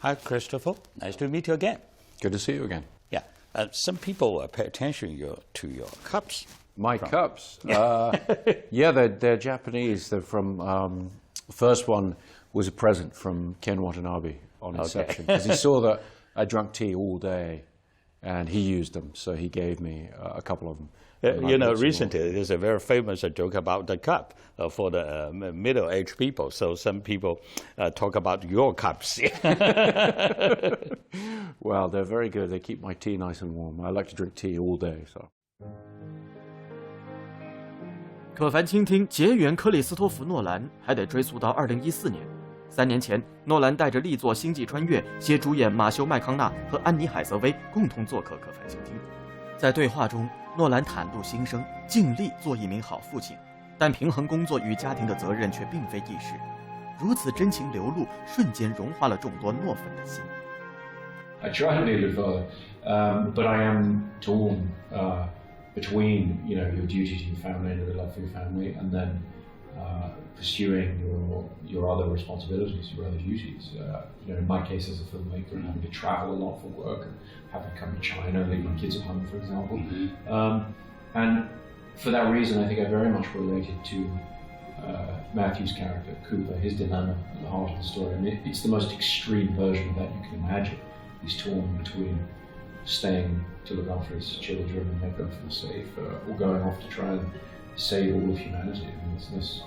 Hi, Christopher. Nice to meet you again. Good to see you again. Yeah. Some people pay attention to your cups. My cups? Yeah, they're Japanese. They're from... the first one was a present from Ken Watanabe on Inception. Because he saw that I drank tea all day, and he used them, so he gave me a couple of them. Recently there's a very famous joke about the cup for the middle-aged people. So some people talk about your cups. Well, they're very good. They keep my tea nice and warm. I like to drink tea all day. So. 可凡倾听结缘克里斯托弗·诺兰，还得追溯到2014年。3年前，诺兰带着力作《星际穿越》，携主演马修·麦康纳和安妮·海瑟薇共同做客可凡倾听。在对话中，诺兰袒露心声，尽力做一名好父亲，但平衡工作与家庭的责任却并非易事。如此真情流露，瞬间融化了众多诺粉的心。I try to be a good father, but I am torn between your duty to your family and your love for your family, and then pursuing your other responsibilities, your other duties. In my case as a filmmaker, and having to travel a lot for work, and having to come to China, leave my kids at home, for example. And for that reason, I think I very much related to Matthew's character, Cooper, his dilemma at the heart of the story. I mean, it's the most extreme version of that you can imagine. He's torn between staying to look after his children and make them feel safe, or going off to try and save all of humanity. I mean, it's this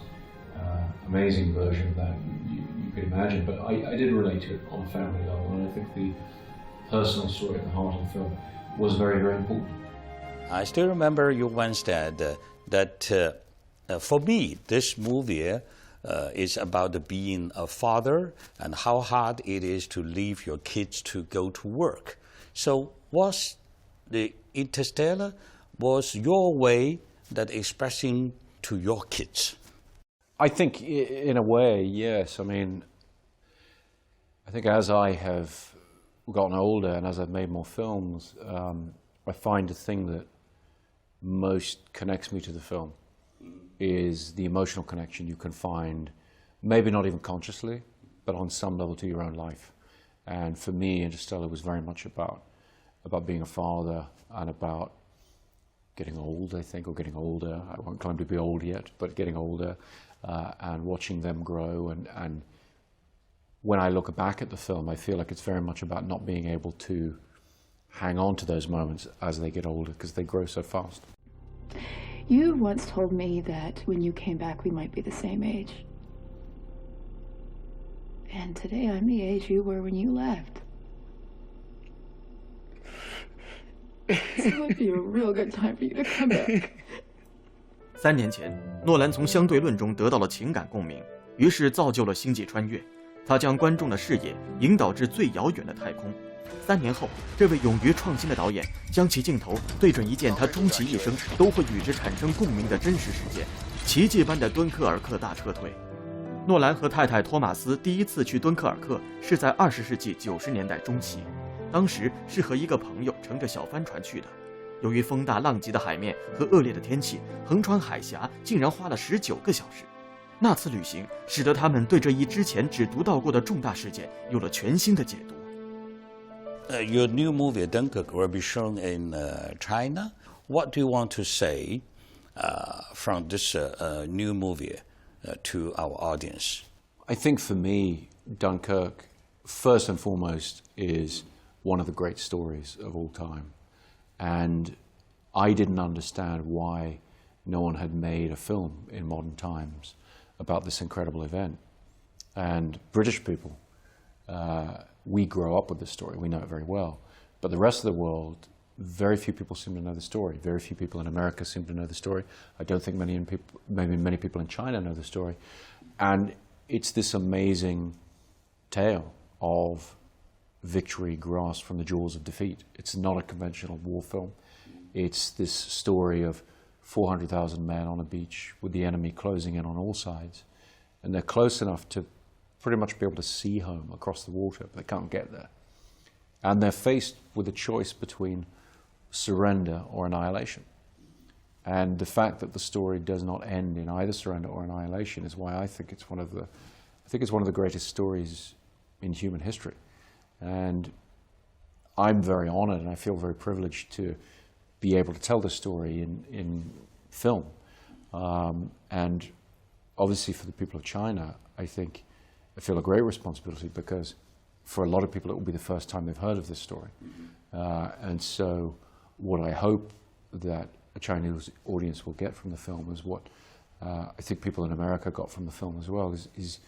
amazing version of that you could imagine, but I did relate to it on a family level, and I think the personal story at the heart of the film was very, very important. I still remember you once said that for me, this movie is about being a father and how hard it is to leave your kids to go to work. So was the Interstellar was your way that expressing to your kids? I think in a way, yes. I mean, I think as I have gotten older and as I've made more films, I find the thing that most connects me to the film is the emotional connection you can find, maybe not even consciously, but on some level to your own life. And for me, Interstellar was very much about being a father and about getting old, I think, or getting older. I won't claim to be old yet, but getting older and watching them grow. And when I look back at the film, I feel like it's very much about not being able to hang on to those moments as they get older because they grow so fast. You once told me that when you came back, we might be the same age. And today I'm the age you were when you left. So it would be a real good time for you to come back. 3年前，诺兰从相对论中得到了情感共鸣，于是造就了《星际穿越》。他将观众的视野引导至最遥远的太空。3年后，这位勇于创新的导演将其镜头对准一件他终其一生都会与之产生共鸣的真实事件——奇迹般的敦刻尔克大撤退。诺兰和太太托马斯第一次去敦刻尔克是在20世纪90年代中期，当时是和一个朋友乘着小帆船去的。由于风大浪急的海面和恶劣的天气，横穿海峡竟然花了19个小时。那次旅行使得他们对这一之前只读到过的重大事件有了全新的解读。Your new movie, Dunkirk, will be shown in China. What do you want to say from this new movie to our audience? I think for me, Dunkirk, first and foremost, is one of the great stories of all time. And I didn't understand why no one had made a film in modern times about this incredible event. And British people, we grow up with this story, we know it very well. But the rest of the world, very few people seem to know the story. Very few people in America seem to know the story. I don't think many people in China know the story. And it's this amazing tale of victory grasped from the jaws of defeat. It's not a conventional war film. It's this story of 400,000 men on a beach with the enemy closing in on all sides. And they're close enough to pretty much be able to see home across the water, but they can't get there. And they're faced with a choice between surrender or annihilation. And the fact that the story does not end in either surrender or annihilation is why I think it's one of the greatest stories in human history. And I'm very honored and I feel very privileged to be able to tell this story in film. And obviously for the people of China, I feel a great responsibility because for a lot of people it will be the first time they've heard of this story. And so what I hope that a Chinese audience will get from the film is what I think people in America got from the film as well, is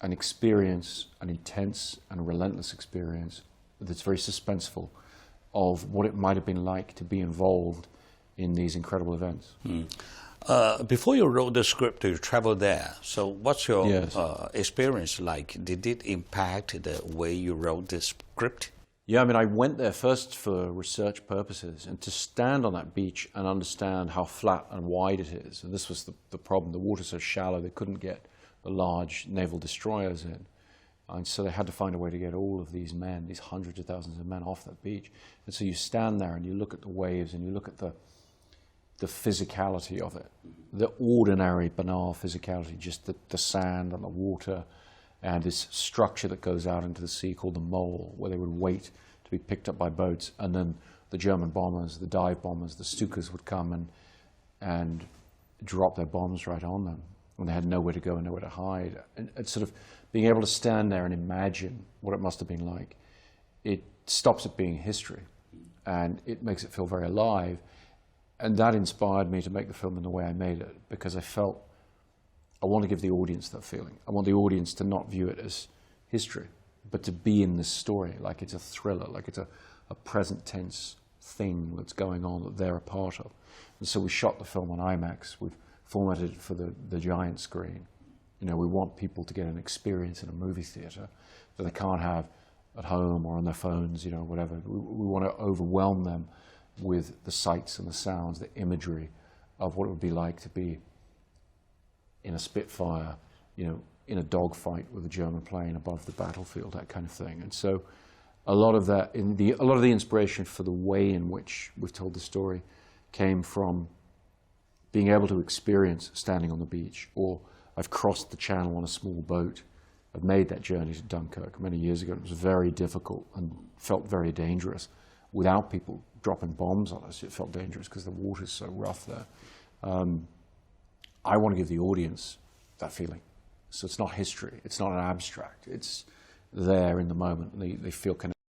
an experience, an intense and relentless experience that's very suspenseful of what it might have been like to be involved in these incredible events. Before you wrote the script, you traveled there. So what's your Yes. experience like? Did it impact the way you wrote the script? Yeah, I mean, I went there first for research purposes and to stand on that beach and understand how flat and wide it is. And this was the problem. The water's so shallow, they couldn't get the large naval destroyers in. And so they had to find a way to get all of these men, these hundreds of thousands of men off that beach. And so you stand there and you look at the waves and you look at the physicality of it, the ordinary, banal physicality, just the sand and the water and this structure that goes out into the sea called the mole, where they would wait to be picked up by boats, and then the German bombers, the dive bombers, the Stukas would come and drop their bombs right on them, and they had nowhere to go and nowhere to hide. And sort of being able to stand there and imagine what it must have been like, it stops it being history, and it makes it feel very alive. And that inspired me to make the film in the way I made it, because I felt I want to give the audience that feeling. I want the audience to not view it as history, but to be in this story like it's a thriller, like it's a present tense thing that's going on that they're a part of. And so we shot the film on IMAX. We've formatted it for the giant screen. You know, we want people to get an experience in a movie theater that they can't have at home or on their phones, you know, whatever. We want to overwhelm them with the sights and the sounds, the imagery of what it would be like to be in a Spitfire, you know, in a dogfight with a German plane above the battlefield, that kind of thing. And so a lot of that, a lot of the inspiration for the way in which we've told the story came from being able to experience standing on the beach, or I've crossed the channel on a small boat. I've made that journey to Dunkirk many years ago. It was very difficult and felt very dangerous. Without people dropping bombs on us, it felt dangerous because the water's so rough there. I want to give the audience that feeling. So it's not history, it's not an abstract, it's there in the moment, and they feel connected.